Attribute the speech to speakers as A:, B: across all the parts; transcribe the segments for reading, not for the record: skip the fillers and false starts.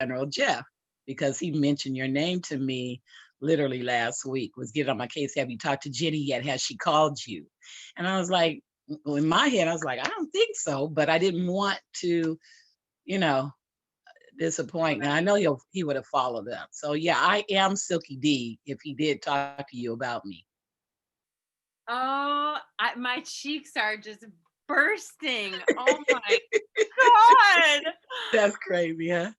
A: General Jeff because he mentioned your name to me literally last week, was getting on my case. Have you talked to Jenny yet? Has she called you? And I was like, in my head, I was like, I don't think so, but I didn't want to, you know, disappoint. And I know he would have followed up. So yeah, I am Silky D if he did talk to you about me.
B: Oh, my cheeks are just bursting. Oh my God.
A: That's crazy, huh?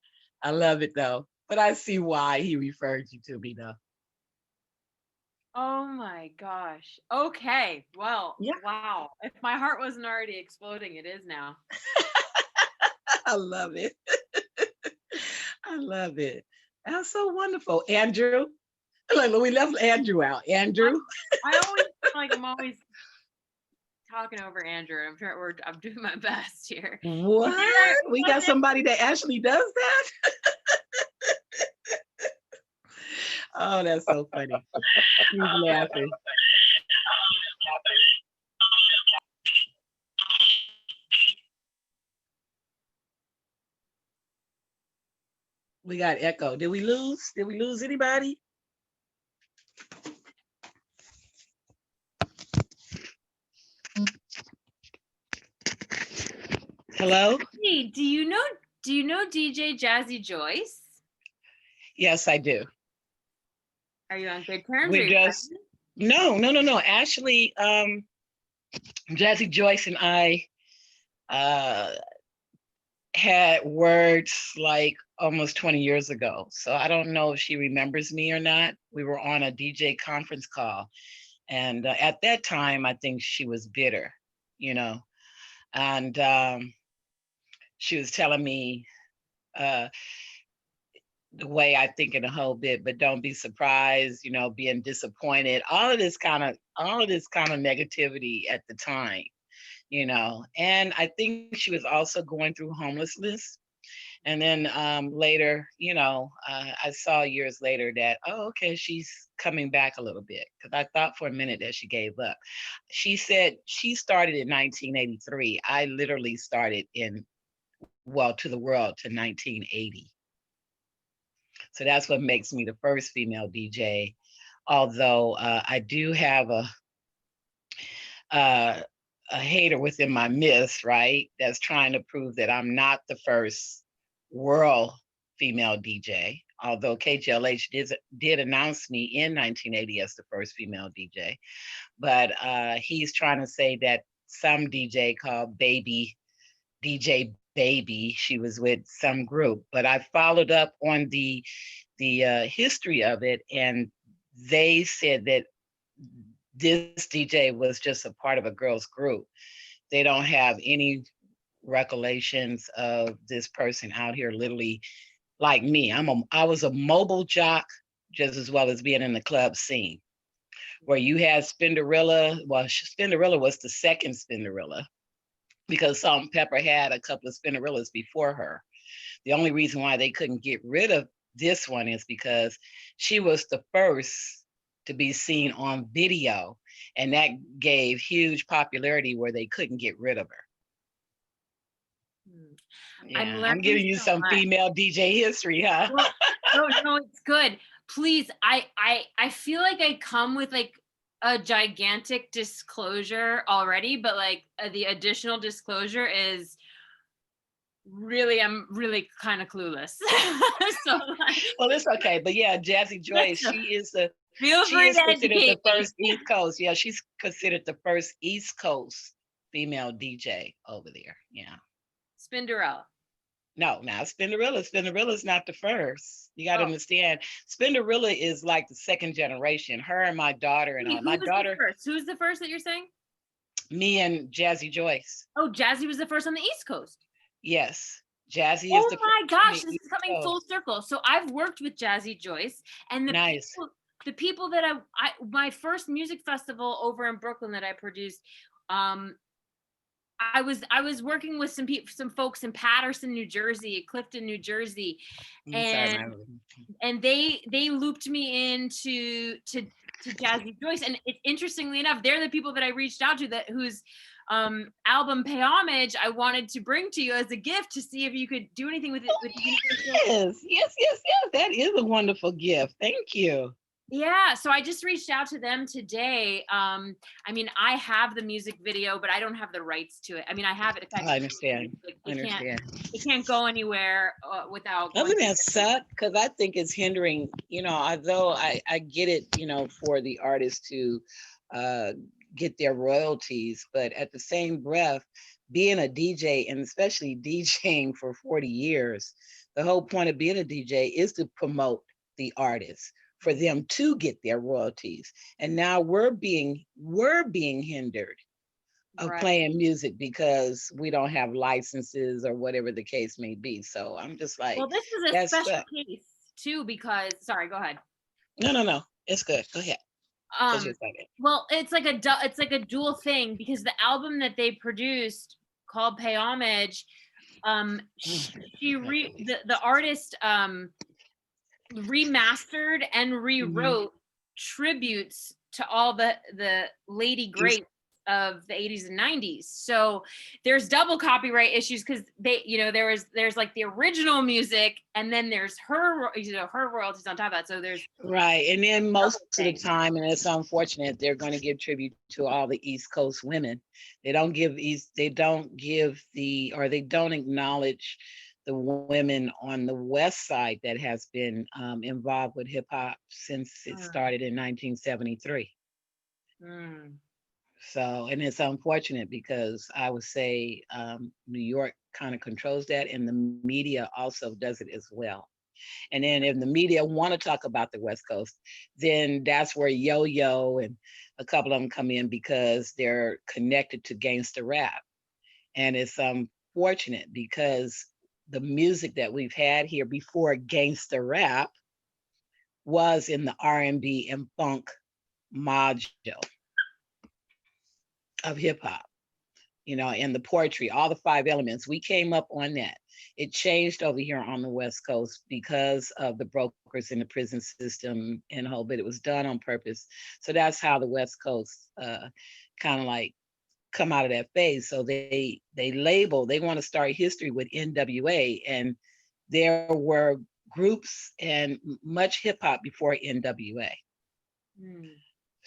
A: I love it though. But I see why he referred you to me though.
B: Oh my gosh. Okay. Well,
A: Yeah,
B: wow. If my heart wasn't already exploding, it is now.
A: I love it. I love it. That's so wonderful. Andrew. Like, we left Andrew out.
B: I,
A: Andrew.
B: I always feel like I'm always talking over Andrew. I'm doing my best here.
A: What? We got somebody that actually does that? Oh, that's so funny. He's laughing. We got echo. Did we lose? Did we lose anybody? Hello?
B: Hey, do you know DJ Jazzy Joyce?
A: Yes, I do.
B: Are you on good terms?
A: We just no. Actually, Jazzy Joyce and I had words like almost 20 years ago. So I don't know if she remembers me or not. We were on a DJ conference call. And at that time, I think she was bitter, you know, and she was telling me the way I think in a whole bit, but don't be surprised, you know, being disappointed, all of this kind of negativity at the time, you know. And I think she was also going through homelessness. And then later, you know, I saw years later that, oh, okay, she's coming back a little bit. Because I thought for a minute that she gave up. She said she started in 1983. I literally started to the world to 1980. So that's what makes me the first female DJ. Although I do have a hater within my midst, right? That's trying to prove that I'm not the first world female DJ. Although KGLH did announce me in 1980 as the first female DJ, but he's trying to say that some DJ called DJ Baby, she was with some group. But I followed up on the history of it, and they said that this DJ was just a part of a girls group. They don't have any recollections of this person out here literally like me. I was a mobile jock just as well as being in the club scene, where you had Spinderella. Well, Spinderella was the second Spinderella because Salt-N-Pepa had a couple of Spinderellas before her. The only reason why they couldn't get rid of this one is because she was the first to be seen on video, and that gave huge popularity where they couldn't get rid of her. Yeah, I'm giving you some female DJ history, huh?
B: No, it's good. Please, I feel like I come with like a gigantic disclosure already, but like the additional disclosure is really, I'm really kind of clueless. So,
A: well, it's okay. But yeah, Jazzy Joyce, she is considered the first East Coast. Yeah, she's considered the first East Coast female DJ over there. Yeah.
B: Spinderella.
A: No, not Spinderella. Spinderella's not the first. You got to understand. Spinderella is like the second generation. Her and my daughter and all. My daughter.
B: Who's the first that you're saying?
A: Me and Jazzy Joyce.
B: Oh, Jazzy was the first on the East Coast.
A: Yes. Jazzy is the first.
B: Oh my gosh, this is coming full circle. So I've worked with Jazzy Joyce, and the people that I my first music festival over in Brooklyn that I produced, I was working with some folks in Paterson, New Jersey, Clifton, New Jersey, and they looped me into Jazzy Joyce. And interestingly enough, they're the people that I reached out to whose album Pay Homage, I wanted to bring to you as a gift to see if you could do anything with it. With the Universal.
A: Yes. That is a wonderful gift. Thank you.
B: Yeah, so I just reached out to them today. I mean, I have the music video, but I don't have the rights to it. I mean, I have it. In fact,
A: I understand. I
B: it can't
A: understand.
B: it can't go anywhere without going.
A: Doesn't that suck? Because I think it's hindering, although I get it, for the artists to uh, get their royalties, but at the same breath, being a DJ and especially DJing for 40 years, the whole point of being a DJ is to promote the artists for them to get their royalties. And now we're being hindered of
B: Right.
A: playing music because we don't have licenses or whatever the case may be. So I'm just like,
B: Well, this is a
A: that's
B: special case too because sorry, go ahead.
A: no. It's good. Go ahead. 'Cause you're excited.
B: Well, it's like a dual thing because the album that they produced called Pay Homage, the artist remastered and rewrote tributes to all the lady greats of the 80s and 90s. So there's double copyright issues because they, there's like the original music and then there's her royalties on top of that. So there's
A: right. And then most of the time, and it's unfortunate, they're going to give tribute to all the East Coast women. They don't acknowledge the women on the West Side that has been involved with hip hop since it started in 1973. So, and it's unfortunate because I would say New York kind of controls that, and the media also does it as well. And then if the media want to talk about the West Coast, then that's where Yo-Yo and a couple of them come in because they're connected to gangster rap. And it's unfortunate because the music that we've had here before gangster rap was in the R&B and funk module of hip hop, and the poetry, all the 5 elements. We came up on that. It changed over here on the West Coast because of the brokers in the prison system and whole bit. It was done on purpose. So that's how the West Coast kind of like come out of that phase. So they want to start history with NWA, and there were groups and much hip hop before NWA.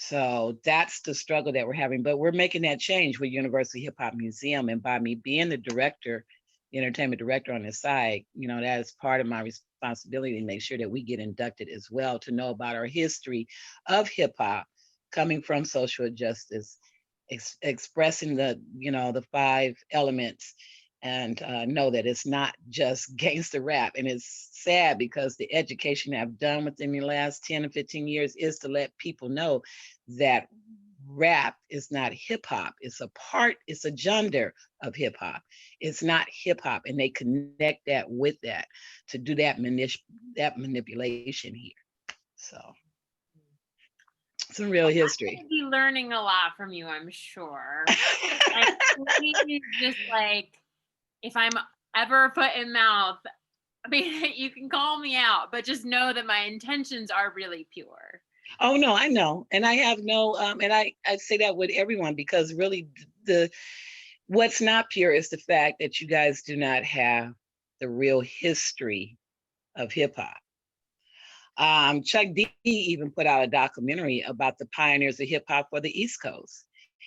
A: So that's the struggle that we're having, but we're making that change with Universal Hip Hop Museum. And by me being the director, the entertainment director on this side, that is part of my responsibility to make sure that we get inducted as well, to know about our history of hip hop coming from social justice, expressing the 5 elements, and know that it's not just gangster rap. And it's sad because the education I've done within the last 10 or 15 years is to let people know that rap is not hip hop. It's a genre of hip hop. It's not hip hop. And they connect that with that to do that manipulation here. So some real history.
B: I'm gonna be learning a lot from you, I'm sure. Please just if I'm ever foot in mouth, I mean, you can call me out, but just know that my intentions are really pure.
A: Oh, no, I know. And I have no, and I say that with everyone because really what's not pure is the fact that you guys do not have the real history of hip hop. Chuck D even put out a documentary about the pioneers of hip hop for the East Coast.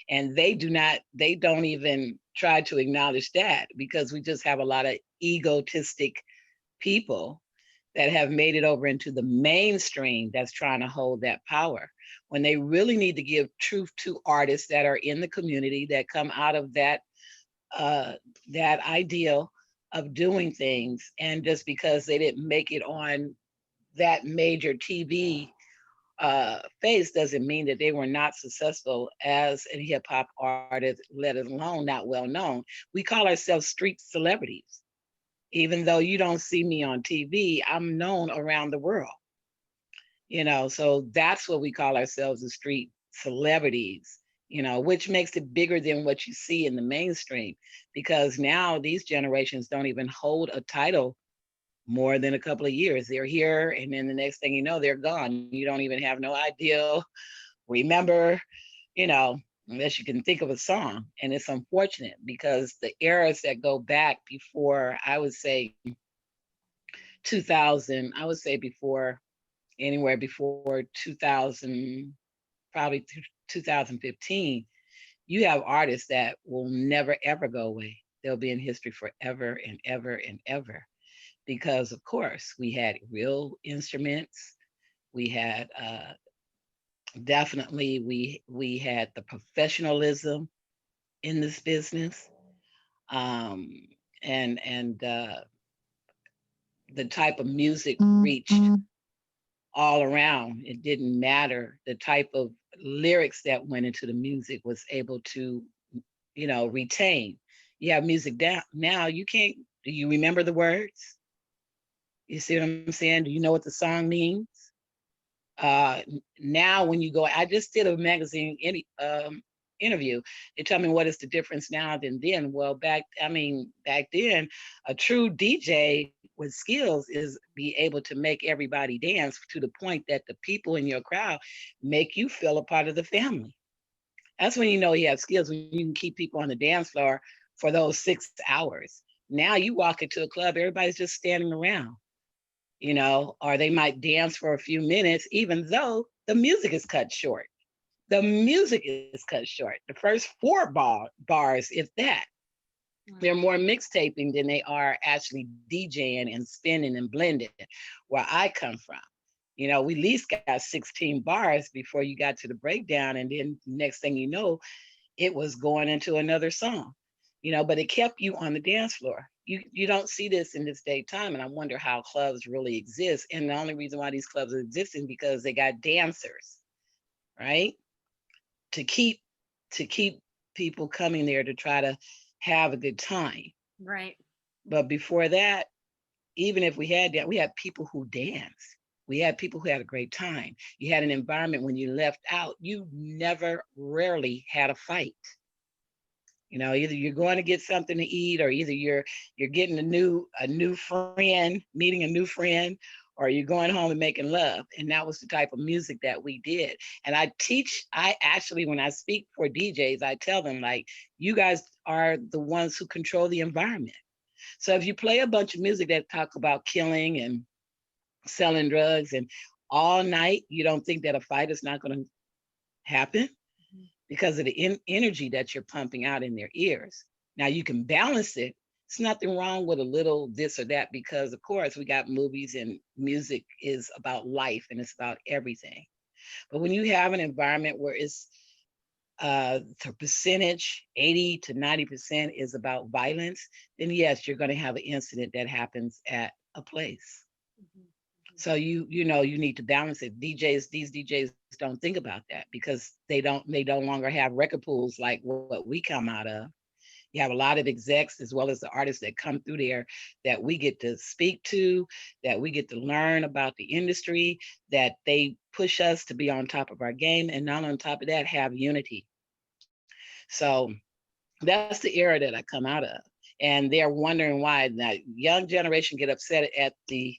A: And they don't even try to acknowledge that because we just have a lot of egotistic people that have made it over into the mainstream that's trying to hold that power when they really need to give truth to artists that are in the community that come out of that ideal of doing things. And just because they didn't make it on that major TV phase doesn't mean that they were not successful as a hip hop artist, let alone not well known. We call ourselves street celebrities. Even though you don't see me on TV, I'm known around the world. So that's what we call ourselves, as street celebrities, which makes it bigger than what you see in the mainstream, because now these generations don't even hold a title more than a couple of years. They're here, and then the next thing you know, they're gone. You don't even have no idea, remember, unless you can think of a song. And it's unfortunate because the eras that go back before, I would say 2000, I would say before, anywhere before 2000, probably 2015, you have artists that will never ever go away. They'll be in history forever and ever and ever. Because of course we had real instruments. We had definitely we had the professionalism in this business, um, and the type of music reached all around. It didn't matter. The type of lyrics that went into the music was able to, retain. You have music down now. You can't. Do you remember the words? You see what I'm saying? Do you know what the song means? Uh, Now, when you go, I just did a magazine interview. They tell me what is the difference now than then. Well, back then, a true DJ with skills is be able to make everybody dance to the point that the people in your crowd make you feel a part of the family. That's when you know you have skills, when you can keep people on the dance floor for those 6 hours. Now you walk into a club, everybody's just standing around, or they might dance for a few minutes, even though the music is cut short. The music is cut short. The first four bars, if that, they're more mixtaping than they are actually DJing and spinning and blending, where I come from. We at least got 16 bars before you got to the breakdown. And then next thing you know, it was going into another song, but it kept you on the dance floor. You don't see this in this daytime, and I wonder how clubs really exist. And the only reason why these clubs are existing because they got dancers, right? To keep people coming there to try to have a good time.
B: Right.
A: But before that, even if we had that, we had people who danced. We had people who had a great time. You had an environment when you left out, you never rarely had a fight. Either you're going to get something to eat, or either you're getting a new friend, meeting a new friend, or you're going home and making love. And that was the type of music that we did. And I actually, when I speak for DJs, I tell them, like, you guys are the ones who control the environment. So if you play a bunch of music that talk about killing and selling drugs and all night, you don't think that a fight is not going to happen? Because of the energy that you're pumping out in their ears. Now you can balance it. It's nothing wrong with a little this or that, because of course we got movies and music is about life and it's about everything. But when you have an environment where it's the percentage 80 to 90% is about violence, then yes, you're going to have an incident that happens at a place. Mm-hmm. So you need to balance it. These DJs don't think about that because they no longer have record pools like what we come out of. You have a lot of execs as well as the artists that come through there that we get to speak to, that we get to learn about the industry, that they push us to be on top of our game, and not on top of that, have unity. So that's the era that I come out of. And they're wondering why that young generation get upset at the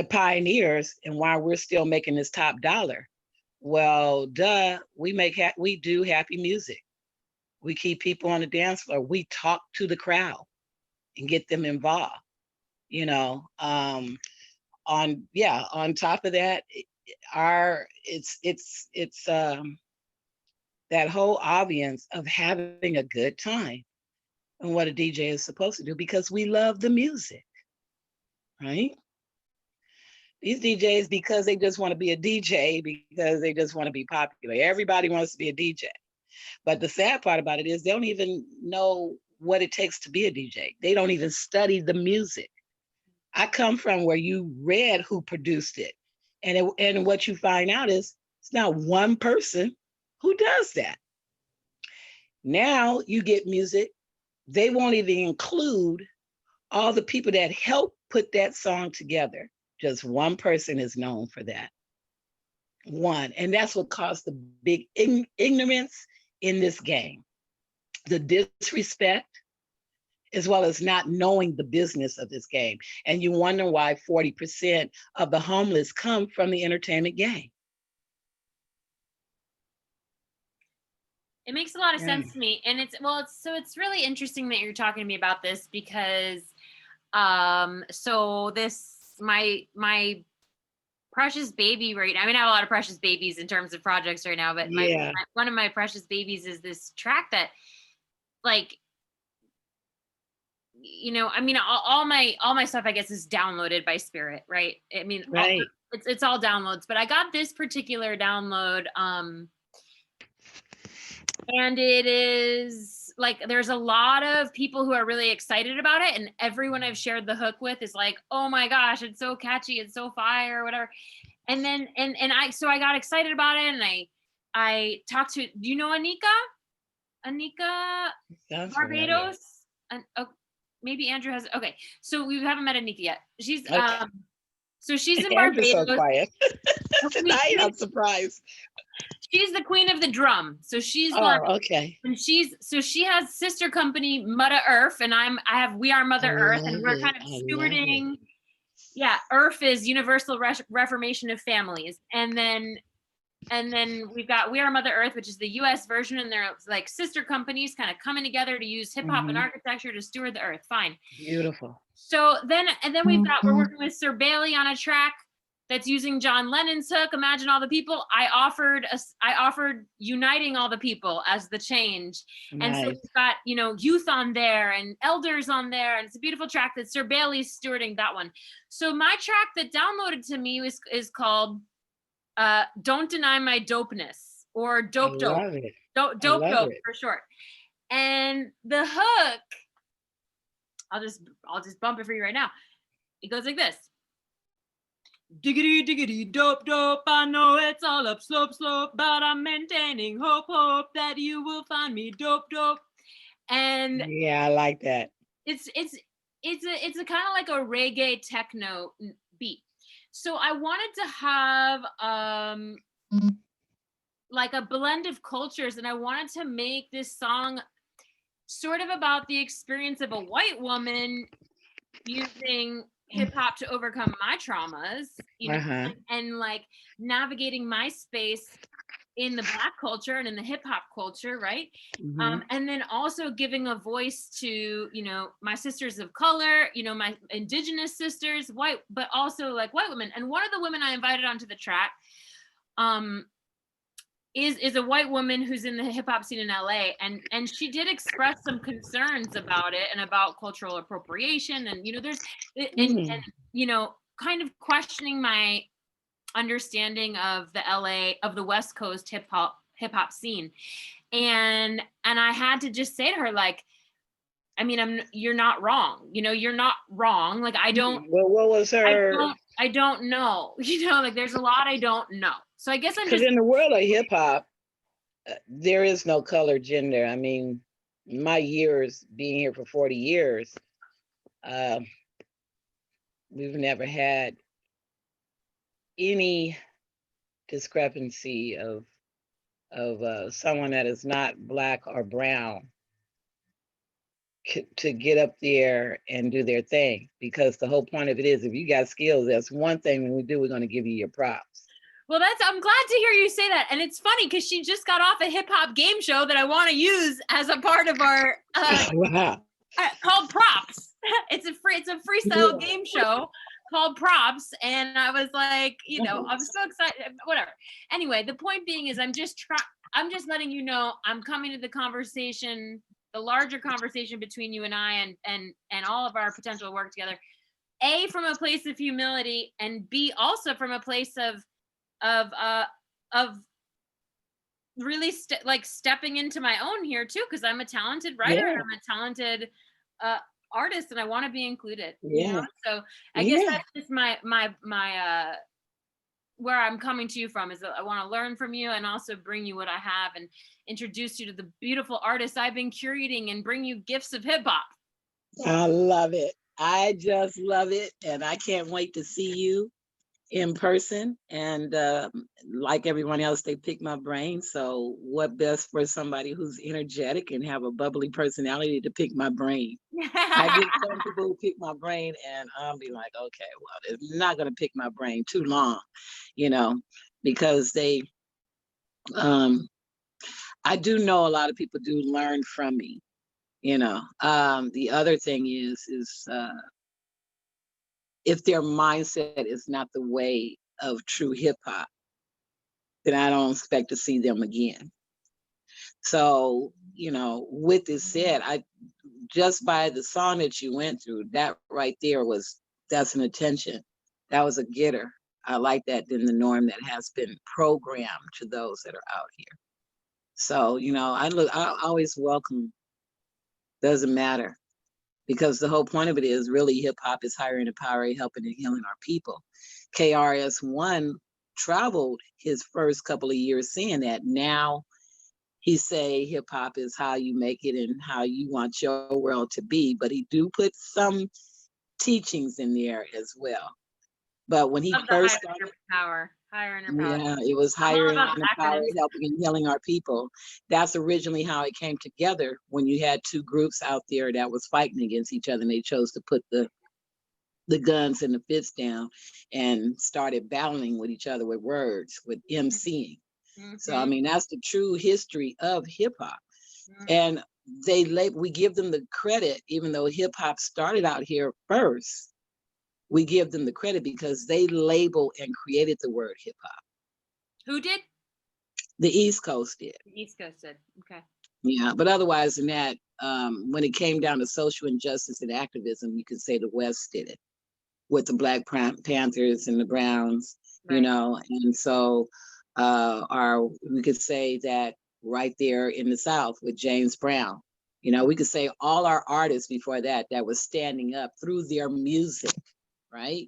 A: pioneers and why we're still making this top dollar. Well, we do happy music. We keep people on the dance floor. We talk to the crowd and get them involved. On top of that, it's that whole audience of having a good time and what a DJ is supposed to do, because we love the music, right? These DJs, because they just want to be a DJ, because they just want to be popular. Everybody wants to be a DJ. But the sad part about it is they don't even know what it takes to be a DJ. They don't even study the music. I come from where you read who produced it. And what you find out is it's not one person who does that. Now you get music, they won't even include all the people that helped put that song together. Just one person is known for that. One. And that's what caused the big ignorance in this game. The disrespect, as well as not knowing the business of this game. And you wonder why 40% of the homeless come from the entertainment game.
B: It makes a lot of
A: Yeah.
B: sense to me. And it's really interesting that you're talking to me about this because so this my precious baby right now. I mean, I have a lot of precious babies in terms of projects right now, but
A: Yeah.
B: one of my precious babies is this track that, like, you know, I mean, all my stuff, I guess, is downloaded by Spirit, right? I mean,
A: Right.
B: it's all downloads, but I got this particular download, and it is like there's a lot of people who are really excited about it, and everyone I've shared the hook with is like, oh my gosh, it's so catchy, it's so fire, whatever. And then I got excited about it, and I talked to, do you know Anika
A: Sounds familiar.
B: Barbados? And maybe Andrew has, okay, so we haven't met Anika yet. She's
A: Okay.
B: so she's in
A: Andrew's
B: Barbados.
A: so quiet. Tonight, I'm surprised.
B: She's the queen of the drum. So she's
A: Oh,
B: like,
A: okay.
B: and she has sister company Mother Earth, and we are Mother Earth, and we're kind of stewarding. Yeah, Earth is Universal Reformation of Families, and then we've got We Are Mother Earth, which is the U.S. version, and they're like sister companies kind of coming together to use hip hop and architecture to steward the earth. Fine.
A: Beautiful.
B: So then we're working with Sir Bailey on a track that's using John Lennon's hook. Imagine all the people. I offered uniting all the people as the change.
A: Nice.
B: And so we've got, you know, youth on there and elders on there, and it's a beautiful track that Sir Bailey's stewarding that one. So my track that downloaded to me is called Don't Deny My Dopeness, or Dope. Dope for short. And the hook, I'll just bump it for you right now. It goes like this. Diggity, diggity, dope, dope. I know it's all up, slope, slope, but I'm maintaining hope, hope that you will find me dope, dope. And
A: yeah, I like that.
B: It's a kind of like a reggae techno beat. So I wanted to have like a blend of cultures, and I wanted to make this song sort of about the experience of a white woman using hip hop to overcome my traumas, you know, and like navigating my space in the Black culture and in the hip hop culture, right? And then also giving a voice to, you know, my sisters of color, you know, my indigenous sisters, white, but also like white women. And one of the women I invited onto the track is a white woman who's in the hip hop scene in LA, and she did express some concerns about it and about cultural appropriation, and you know, there's and you know, kind of questioning my understanding of the West Coast hip hop scene, and I had to just say to her, like, I mean, you're not wrong, you know, you're not wrong, like I don't.
A: Well, what was her?
B: I don't know, you know, like there's a lot I don't know. So I guess I'm just,
A: in the world of hip hop, there is no color, gender. I mean, my years being here for 40 years, we've never had any discrepancy of someone that is not Black or brown to get up there and do their thing, because the whole point of it is, if you got skills, that's one thing. When we do, we're going to give you your props.
B: Well, I'm glad to hear you say that. And it's funny because she just got off a hip hop game show that I want to use as a part of our called Props. It's a freestyle game show called Props. And I was like, you know, I'm so excited, whatever. Anyway, the point being is I'm just letting you know I'm coming to the conversation, the larger conversation between you and I and all of our potential work together, A, from a place of humility, and B, also from a place of really stepping into my own here too, because I'm a talented writer and I'm a talented artist, and I want to be included. You know? So I guess that's just my where I'm coming to you from, is that I want to learn from you and also bring you what I have and introduce you to the beautiful artists I've been curating and bring you gifts of hip hop.
A: I love it. I just love it, and I can't wait to see you in person. And like everyone else, they pick my brain. So what best for somebody who's energetic and have a bubbly personality to pick my brain? I get some people who pick my brain and I'll be like, okay, well, they're not going to pick my brain too long, you know, because they I do know a lot of people do learn from me, you know. The other thing is if their mindset is not the way of true hip hop, then I don't expect to see them again. So, you know, with this said, I just by the song that you went through, that right there that's an attention. That was a getter. I like that than the norm that has been programmed to those that are out here. So, you know, I always welcome, doesn't matter. Because the whole point of it is really hip hop is hiring, empowering, helping, and healing our people. KRS-One traveled his first couple of years saying that. Now he say hip hop is how you make it and how you want your world to be, but he do put some teachings in there as well. But when he
B: Love the
A: first
B: higher
A: started,
B: inner power, higher inner power.
A: yeah, it was
B: I'm all
A: hiring
B: about
A: and
B: the
A: empowering,
B: acronyms.
A: helping and healing our people. That's originally how it came together when you had two groups out there that was fighting against each other, and they chose to put the guns and the fists down and started battling with each other with words, with MCing. So I mean, that's the true history of hip hop. And we give them the credit, even though hip hop started out here first. We give them the credit because they labeled and created the word hip hop.
B: Who did?
A: The East Coast did.
B: The East Coast did. Okay.
A: Yeah, but otherwise than that, when it came down to social injustice and activism, you could say the West did it with the Black Panthers and the Browns,
B: Right.
A: you know, and so we could say that right there in the South with James Brown, you know, we could say all our artists before that was standing up through their music, right,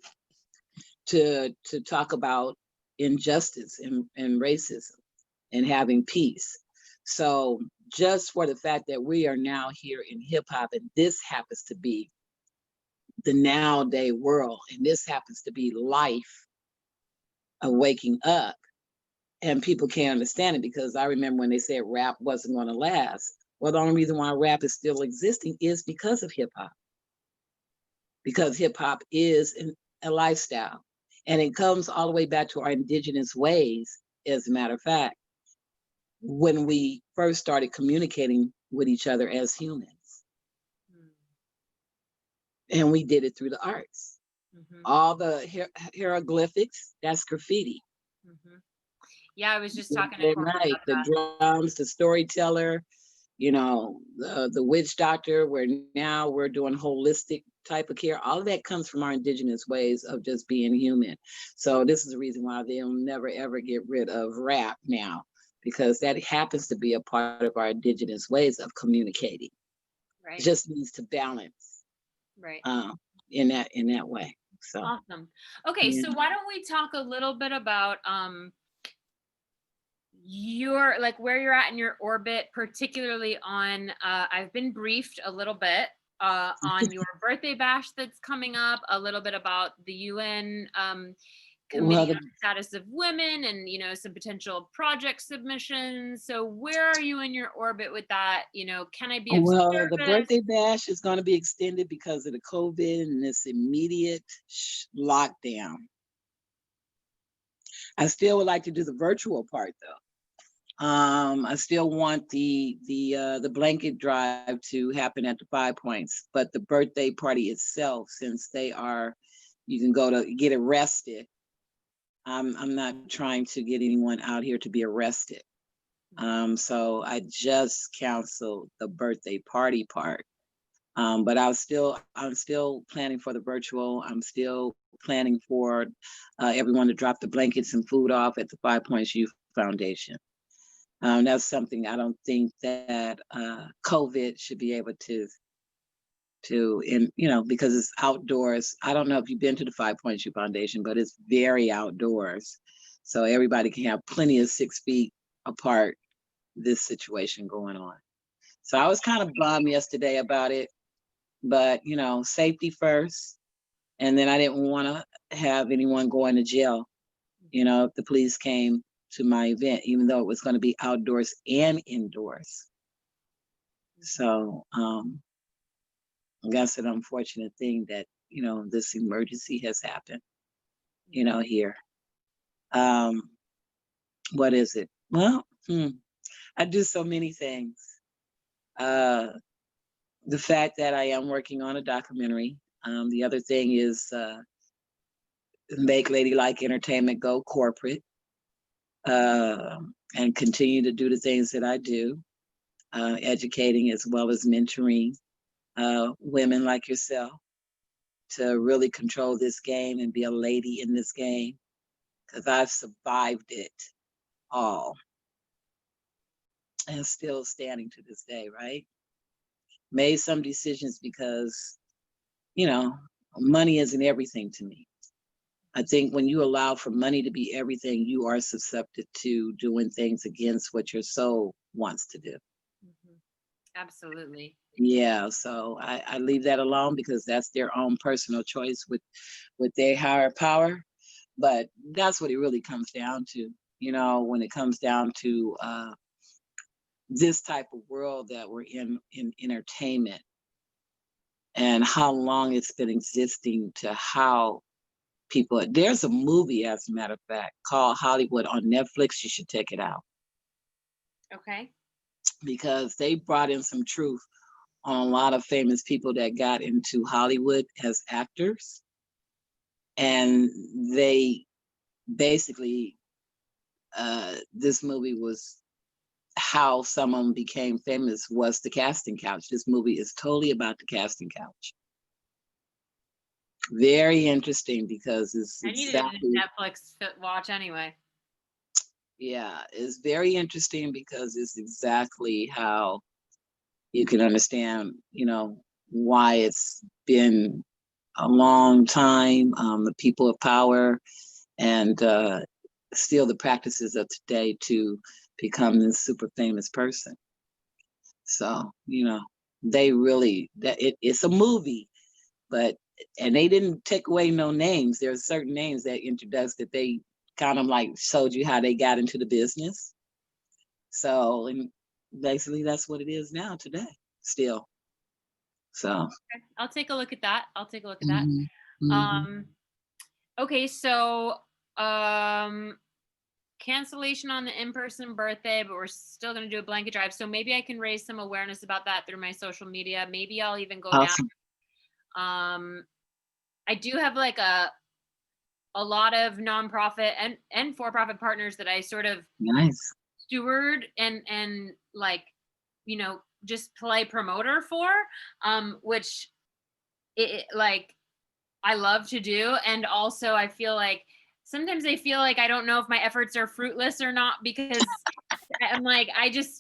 A: to talk about injustice and racism and having peace. So just for the fact that we are now here in hip hop and this happens to be the nowadays world, and this happens to be life of waking up, and people can't understand it because I remember when they said rap wasn't going to last. Well, the only reason why rap is still existing is because of hip hop, because hip hop is a lifestyle, and it comes all the way back to our indigenous ways. As a matter of fact, when we first started communicating with each other as humans, and we did it through the arts. All the hieroglyphics, that's graffiti.
B: Yeah, I was just talking to Courtney
A: Right,
B: about that.
A: the drums, the storyteller, you know, the witch doctor, where now we're doing holistic type of care. All of that comes from our indigenous ways of just being human. So this is the reason why they'll never ever get rid of rap now, because that happens to be a part of our indigenous ways of communicating.
B: Right.
A: It just needs to balance,
B: right,
A: in that way. So
B: awesome. Okay,
A: yeah.
B: so why don't we talk a little bit about your, like, where you're at in your orbit, particularly on I've been briefed a little bit on your birthday bash that's coming up, a little bit about the UN
A: Well,
B: Committee on the Status of Women, and, you know, some potential project submissions. So where are you in your orbit with that? You know, can I be of service?
A: the birthday bash is going to be extended because of the COVID and this immediate lockdown. I still would like to do the virtual part though. I still want the blanket drive to happen at the 5 Points, but the birthday party itself, since you can go to get arrested. I'm not trying to get anyone out here to be arrested. So I just canceled the birthday party part. But I'm still planning for the virtual. I'm still planning for everyone to drop the blankets and food off at the 5 Points Youth Foundation. That's something I don't think that COVID should be able to, you know, because it's outdoors. I don't know if you've been to the 5 Points Youth Foundation, but it's very outdoors. So everybody can have plenty of 6 feet apart, this situation going on. So I was kind of bummed yesterday about it, but, you know, safety first. And then I didn't want to have anyone going to jail, you know, if the police came to my event, even though it was going to be outdoors and indoors. So that's an unfortunate thing that, you know, this emergency has happened, you know, here. What is it? Well,
C: I do so many things. The fact that I am working on a documentary. The other thing is make Ladylike Entertainment go corporate, and continue to do the things that I do, educating as well as mentoring women like yourself to really control this game and be a lady in this game, because I've survived it all and still standing to this day, right? Made some decisions because, you know, money isn't everything to me. I think when you allow for money to be everything, you are susceptible to doing things against what your soul wants to do.
B: Absolutely.
C: Yeah, so I leave that alone because that's their own personal choice with their higher power. But that's what it really comes down to, you know, when it comes down to this type of world that we're in entertainment, and how long it's been existing, to how people, there's a movie, as a matter of fact, called Hollywood on Netflix. You should check it out.
B: Okay.
C: Because they brought in some truth on a lot of famous people that got into Hollywood as actors. And they basically, this movie was how someone became famous, was the casting couch. This movie is totally about the casting couch. Very interesting because it's
B: I needed
C: exactly,
B: a Netflix watch anyway.
C: yeah, it's very interesting because it's exactly how you can understand, you know, why it's been a long time, the people of power, and still the practices of today to become this super famous person. So, you know, they really, it's a movie, but, and they didn't take away no names. There are certain names that introduced that they kind of like showed you how they got into the business. So, and basically that's what it is now today, still. So.
B: Okay. I'll take a look at that.
C: Mhm, mhm.
B: Okay, so cancellation on the in-person birthday, but we're still going to do a blanket drive. So maybe I can raise some awareness about that through my social media. Maybe I'll even go
C: Awesome.
B: down. I do have like a lot of nonprofit and for-profit partners that I sort of
C: Nice.
B: steward and like, you know, just play promoter for, which like I love to do. And also I feel like sometimes I feel like I don't know if my efforts are fruitless or not, because I'm like,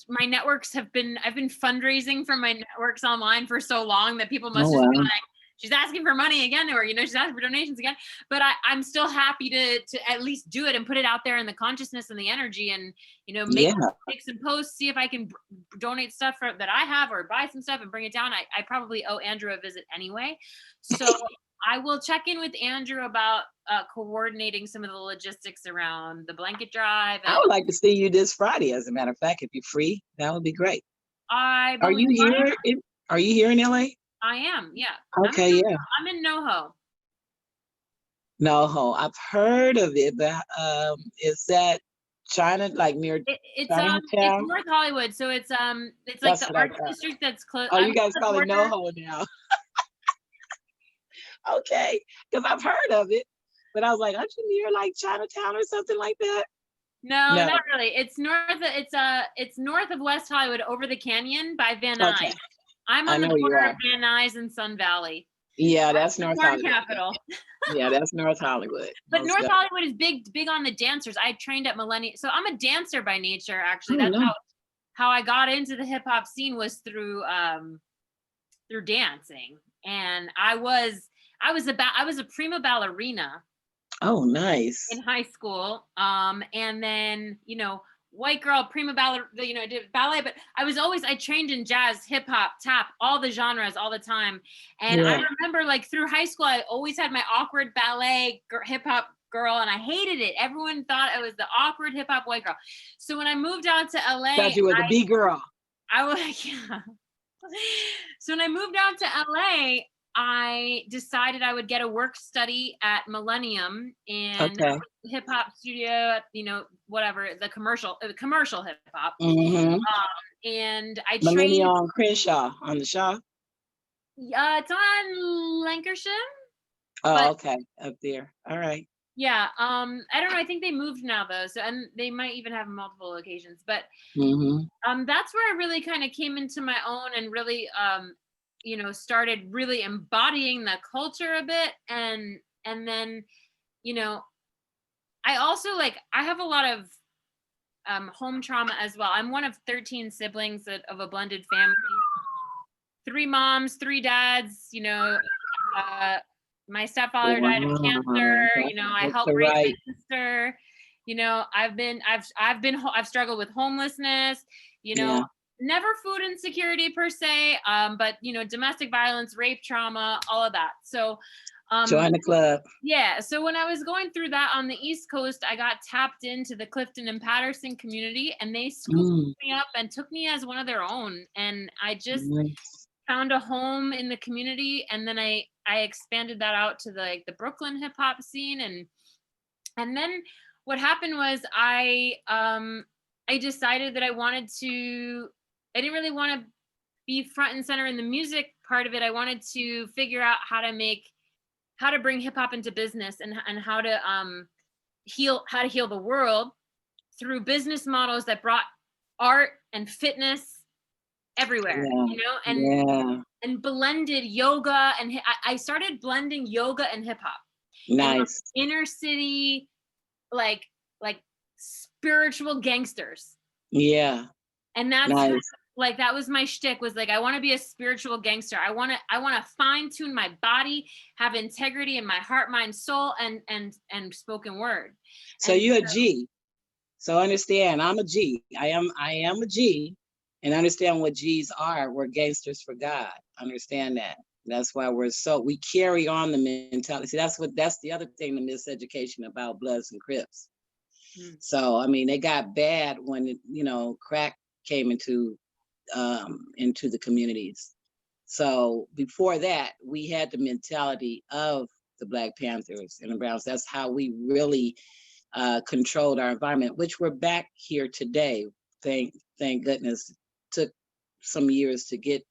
B: my networks I've been fundraising for my networks online for so long that people must
C: Oh,
B: just be
C: wow.
B: like, she's asking for money again, or, you know, she's asking for donations again. But I'm still happy to at least do it and put it out there in the consciousness and the energy, and, you know, make some posts, see if I can donate stuff that I have, or buy some stuff and bring it down. I probably owe Andrew a visit anyway. So I will check in with Andrew about coordinating some of the logistics around the blanket drive.
C: I would like to see you this Friday, as a matter of fact, if you're free. That would be great.
B: I
C: Are
B: believe
C: you here? Are you here in LA?
B: I am. Yeah.
C: Okay, yeah.
B: I'm in NoHo.
C: NoHo. I've heard of it, but is that China, like near
B: It's
C: Chinatown?
B: North Hollywood, so it's like
C: That's
B: the
C: what I
B: arts
C: thought.
B: district that's close.
C: Oh, you guys call it NoHo now. Okay, because I've heard of it, but I was like, aren't you near like Chinatown or something like that?
B: No,
C: No.
B: not really. It's north of West Hollywood, over the canyon by Van Nuys.
C: Okay.
B: I'm
C: I
B: on the
C: know you
B: border
C: are.
B: of Van Nuys and Sun Valley.
C: Yeah, that's North
B: Corn
C: Hollywood.
B: capital.
C: Yeah, that's North Hollywood.
B: But North Hollywood is big on the dancers. I trained at Millennium, so I'm a dancer by nature. Actually, that's how I got into the hip hop scene, was through dancing. And I was a prima ballerina.
C: Oh, nice.
B: In high school, and then, you know, white girl prima ballerina, you know, I did ballet, but I trained in jazz, hip hop, tap, all the genres all the time. And I remember, like, through high school, I always had my awkward ballet hip hop girl, and I hated it. Everyone thought I was the awkward hip hop white girl. So when I moved out to LA,
C: thought you were the B girl.
B: I was, yeah. So when I moved out to LA, I decided I would get a work study at Millennium and
C: Okay.
B: hip hop studio, whatever, the commercial hip hop.
C: Mm-hmm.
B: And I trained.
C: Millennium Crenshaw on the Shaw.
B: It's on Lancashire.
C: Oh,
B: But
C: okay. Up there. All right.
B: yeah, I don't know. I think they moved now though, so and they might even have multiple locations. But
C: Mm-hmm.
B: that's where I really kind of came into my own and really started really embodying the culture a bit, and then I also I have a lot of home trauma as well. I'm one of 13 siblings of a blended family. 3 moms, 3 dads, my stepfather died of cancer, I
C: That's
B: helped
C: all
B: raise
C: right.
B: my sister. I've struggled with homelessness,
C: Yeah.
B: never food insecurity per se, but domestic violence, rape trauma, all of that. So
C: Join the club.
B: yeah, so when I was going through that on the East Coast, I got tapped into the Clifton and Patterson community, and they scooped me up and took me as one of their own. And I just found a home in the community, and then I expanded that out to the Brooklyn hip hop scene, and then what happened was I decided that I didn't really want to be front and center in the music part of it. I wanted to figure out how to bring hip hop into business, and how to heal the world through business models that brought art and fitness everywhere, and blended yoga, and I started blending yoga and hip hop.
C: Nice.
B: And inner city, like spiritual gangsters.
C: Yeah.
B: And that's
C: nice.
B: That was my shtick, was I want to be a spiritual gangster. I want to fine tune my body, have integrity in my heart, mind, soul, and spoken word.
C: So you're a G. So understand, I'm a G. I am a G, and understand what G's are. We're gangsters for God. Understand that. That's why we carry on the mentality. See, that's the other thing, the miseducation about Bloods and Crips. So, I mean, they got bad when, crack came into the communities. So before that, we had the mentality of the Black Panthers and the Browns. That's how we really controlled our environment, which we're back here today. Thank goodness. Took some years to get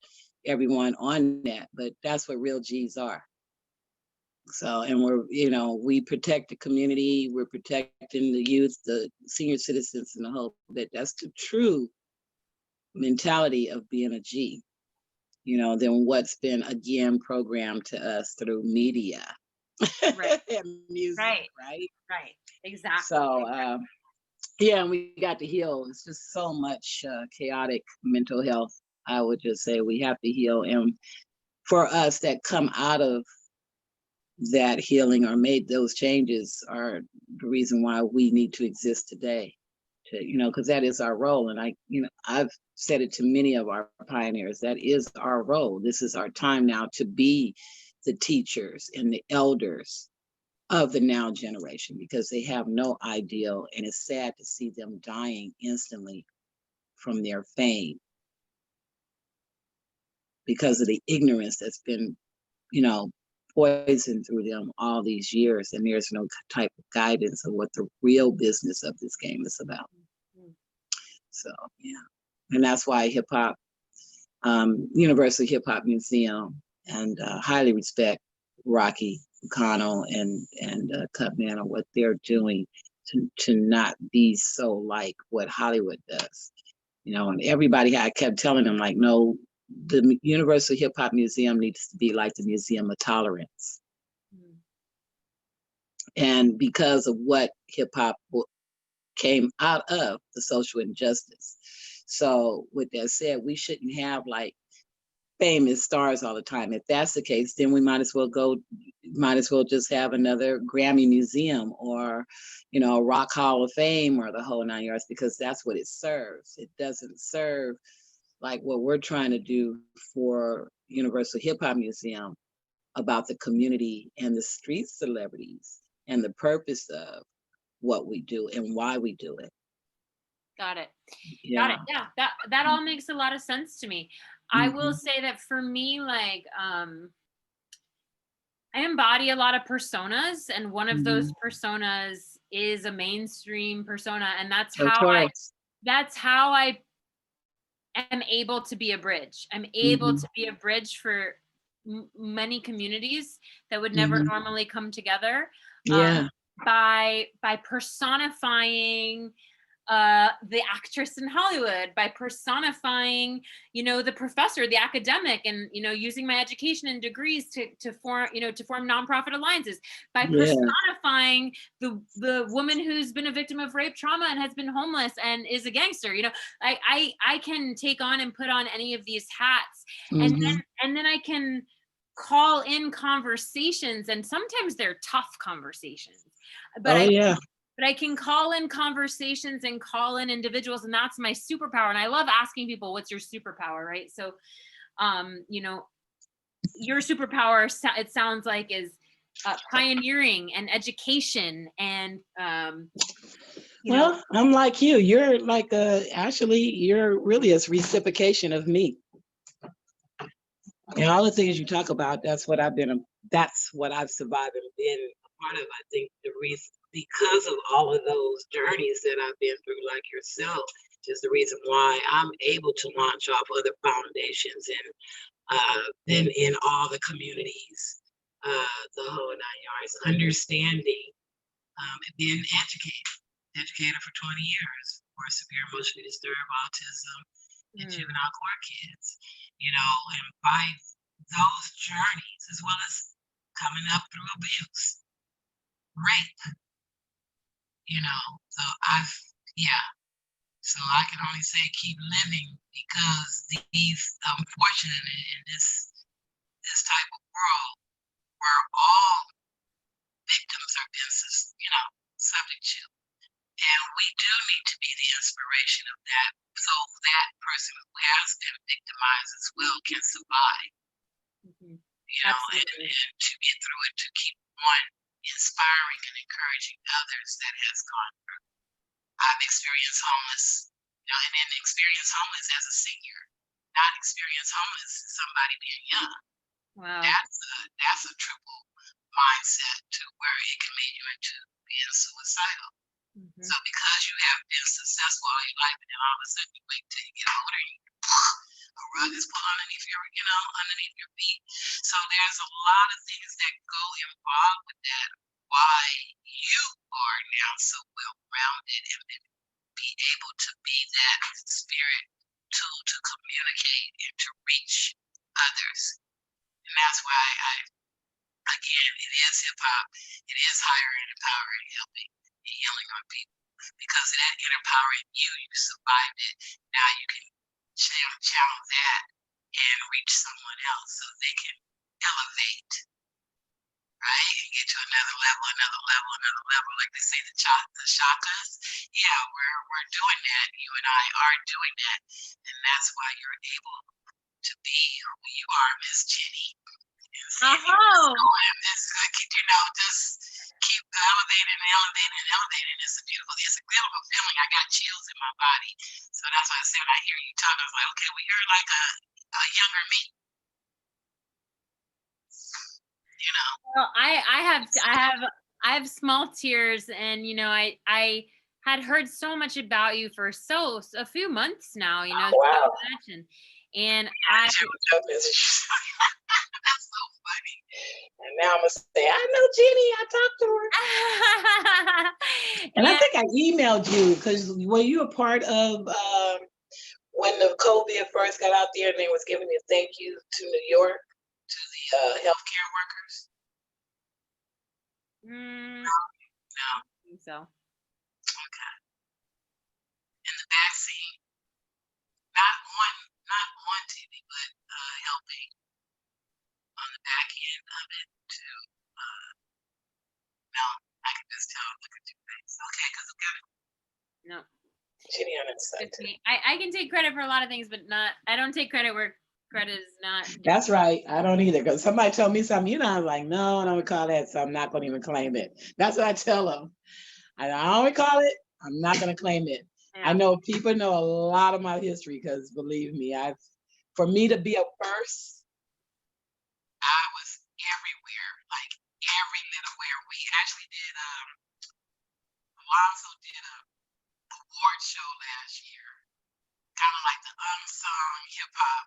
C: everyone on that, but that's what real G's are. So, and we protect the community, we're protecting the youth, the senior citizens, and the whole bit. That's the true mentality of being a G, than what's been again programmed to us through media.
B: Right.
C: And music, right?
B: Exactly.
C: So, and we got to heal. It's just so much chaotic mental health. I would just say we have to heal. And for us that come out of that healing or made those changes are the reason why we need to exist today. Because that is our role. And I've said it to many of our pioneers, that is our role. This is our time now to be the teachers and the elders of the now generation, because they have no ideal, and it's sad to see them dying instantly from their fame because of the ignorance that's been, poisoned through them all these years, and there's no type of guidance of what the real business of this game is about. So, yeah. And that's why hip hop, Universal Hip Hop Museum, and highly respect Rocky McConnell and Cutman on what they're doing to not be so like what Hollywood does. And everybody, I kept telling them, no, the Universal Hip Hop Museum needs to be like the Museum of Tolerance. And because of what hip hop came out of, the social injustice. So with that said, we shouldn't have famous stars all the time. If that's the case, then we might as well just have another Grammy museum, or, Rock Hall of Fame, or the whole 9 yards, because that's what it serves. It doesn't serve what we're trying to do for Universal Hip Hop Museum about the community and the street celebrities and the purpose of what we do and why we do it.
B: Got it.
C: Yeah.
B: Got it. Yeah, that all makes a lot of sense to me. I will say that for me, I embody a lot of personas, and one of those
C: Mhm.
B: personas is a mainstream persona, and that's
C: Of
B: how
C: course.
B: I am able to be a bridge. I'm able
C: Mhm.
B: to be a bridge for many communities that would never
C: Mhm.
B: normally come together, um,
C: Yeah.
B: by personifying the actress in Hollywood, by personifying, the professor, the academic, and using my education and degrees to form, to form nonprofit alliances, by
C: Yeah.
B: personifying the woman who's been a victim of rape trauma and has been homeless and is a gangster. I can take on and put on any of these hats, and
C: Mhm.
B: then I can call in conversations, and sometimes they're tough conversations, but
C: Oh
B: I
C: yeah.
B: but I can call in conversations and call in individuals, and that's my superpower. And I love asking people, what's your superpower, right? So, your superpower, it sounds like, is pioneering and education and, you know,
C: Well, I'm like you. You're like actually you're really a reciprocation of me. And all the things you talk about, that's what I've survived and been a part of. I think the reason, because of all of those journeys that I've been through, like yourself, is the reason why I'm able to launch off other foundations and been in all the communities, the whole nine yards, understanding and being educator for 20 years for severe emotionally disturbed autism and juvenile court kids, and by those journeys, as well as coming up through abuse, rape, so yeah, so I can only say keep living because these, unfortunately, in this type of world where all victims are being, subject to. And we do need to be the inspiration of that so that person who has been victimized as well can survive,
B: absolutely.
C: and to get through it, to keep on inspiring and encouraging others that has gone through. I've experienced homeless, and then experienced homeless as a senior, not experienced homeless as somebody being young.
B: Wow.
C: That's a triple mindset to where it can lead you into being suicidal. So because you have been successful all your life, and then all of a sudden you wait till you get older, and a rug is pulled underneath your feet. So there's a lot of things that go involved with that. Why you are now so well rounded and be able to be that spirit tool to communicate and to reach others. And that's why again, it is hip hop. It is higher and empowering, helping and healing on people. Because of that inner power in you, you survived it. Now you can channel that and reach someone else so they can elevate, right? And get to another level, another level, another level. Like they say, the chakras. Yeah, we're doing that. You and I are doing that. And that's why you're able to be who you are, Miss Jenny. Just keep elevating and elevating and elevating. It's a beautiful feeling. I got chills in my body. So that's why I said when I hear you talk, I was like, okay, well, you're like a younger me.
B: Well, I have small tears, and I had heard so much about you for a few months now,
C: Wow.
B: so much, and
C: That's so funny. And now I'm gonna say, I know Jenny. I talked to her. And I think I emailed you because were you a part of when the COVID first got out there and they was giving a thank you to New York to the healthcare workers?
B: No,
C: No.
B: I don't think so.
C: Okay. And the vaccine, not on TV, but helping on the back end of it to. No, I can just tell. Look at your face. Okay, because I've got it.
B: No.
C: Jenny on that.
B: I can take credit for a lot of things, but I don't take credit where credit is not due.
C: That's right. I don't either. Because somebody told me something, I'm like, no, I don't recall that, so I'm not going to even claim it. That's what I tell them. I don't recall it. I'm not going to claim it. Yeah. I know people know a lot of my history because believe me, for me to be a first, I was everywhere. Like every little where we actually did Alonzo did a award show last year, kind of like the unsung hip hop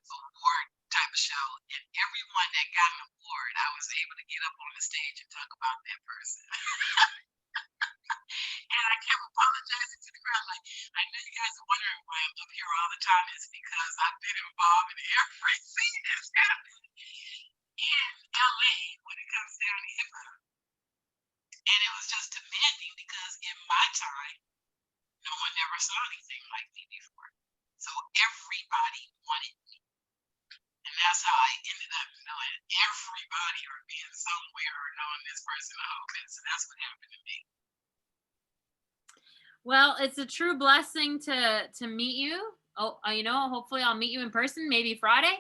C: award type of show, and everyone that got an award, I was able to get up on the stage and talk about that person. And I kept apologizing to the crowd, like, I know you guys are wondering why I'm up here all the time. It's because I've been involved in everything that's happened in LA when it comes down to hip hop. And it was just demanding because in my time, no one ever saw anything like me before. So everybody wanted me. And that's how I ended up knowing everybody or being somewhere or knowing this person a whole bit. So that's what happened to me.
B: Well, it's a true blessing to meet you. Oh, hopefully I'll meet you in person, maybe Friday,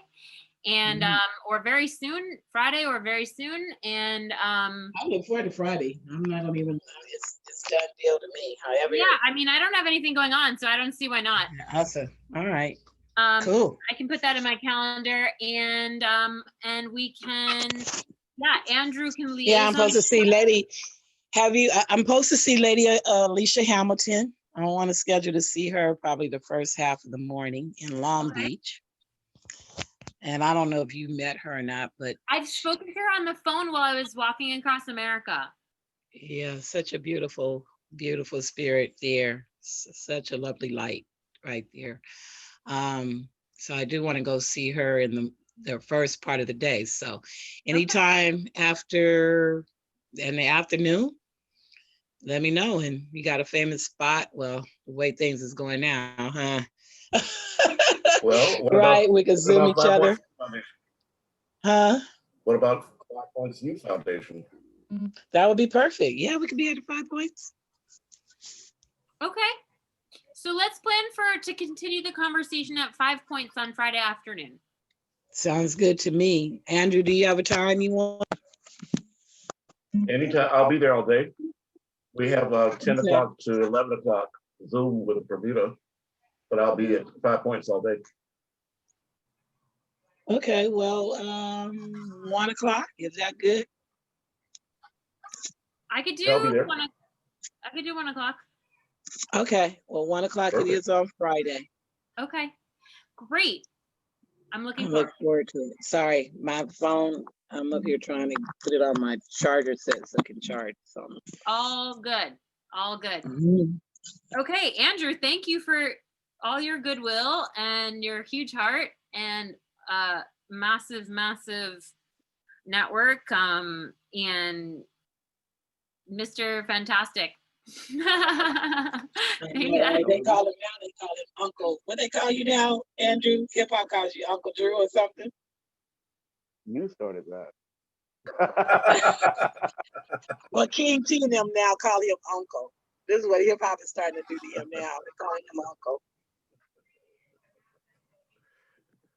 B: and or very soon, Friday or very soon. And
C: I look forward to Friday. I'm not gonna even. It's done deal to me. However.
B: Yeah, I mean, I don't have anything going on, so I don't see why not.
C: Awesome. All right.
B: Cool. I can put that in my calendar, and we can. Yeah, Andrew can liaison.
C: Yeah, I'm supposed to see Lady. I'm supposed to see Lady Alicia Hamilton. I want to schedule to see her probably the first half of the morning in Long Beach. And I don't know if you met her or not, but
B: I've spoken to her on the phone while I was walking across America.
C: Yeah, such a beautiful, beautiful spirit there. Such a lovely light right there. So I do want to go see her in the first part of the day. So anytime after in the afternoon, let me know. And you got a famous spot. Well, the way things is going now, huh?
D: Well,
C: right, we can Zoom each other. Huh?
D: What about 5 Points Youth Foundation?
C: That would be perfect. Yeah, we could be at the 5 Points.
B: Okay. So let's plan to continue the conversation at 5 Points on Friday afternoon.
C: Sounds good to me. Andrew, do you have a time you want?
D: Anytime. I'll be there all day. We have 10 o'clock to 11 o'clock Zoom with a Bermuda, but I'll be at 5 Points all day.
C: Okay, well, 1 o'clock, is that good?
B: I could do 1 o'clock.
C: Okay, well, 1 o'clock it is on Friday.
B: Okay, great. I'm looking
C: forward to it. Sorry, my phone, I'm up here trying to put it on my charger set so I can charge something.
B: All good, all good. Okay, Andrew, thank you for all your goodwill and your huge heart and massive, massive network and Mr. Fantastic.
C: They call him Uncle. What they call you now, Andrew? Hip hop calls you Uncle Drew or something?
D: You started that.
C: Well, King T and them now call him Uncle. This is what hip hop is starting to do to him now. They're calling him Uncle.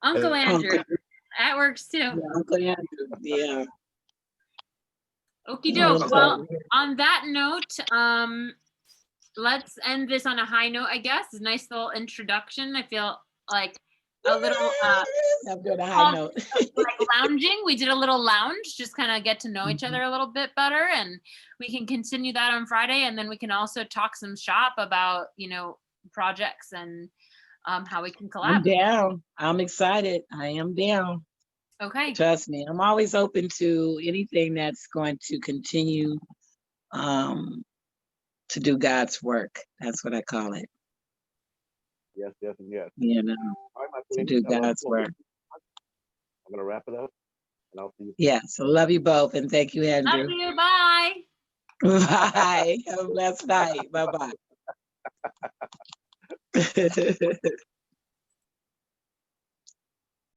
B: Uncle Andrew. That works too.
C: Yeah, Uncle Andrew. Yeah.
B: Okie doke. Well, on that note, let's end this on a high note, I guess. It's a nice little introduction. I feel like a little like lounging. We did a little lounge, just kind of get to know each other a little bit better, and we can continue that on Friday, and then we can also talk some shop about, projects and how we can collab.
C: I'm down. I'm excited. I am down.
B: Okay.
C: Trust me, I'm always open to anything that's going to continue to do God's work. That's what I call it.
D: Yes, yes, and yes.
C: All right, to do God's work.
D: I'm gonna wrap it up, and I'll see you.
C: Yes, I love you both, and thank you, Andrew.
B: Love you. Bye.
C: Bye. Have a blessed night. Bye-bye.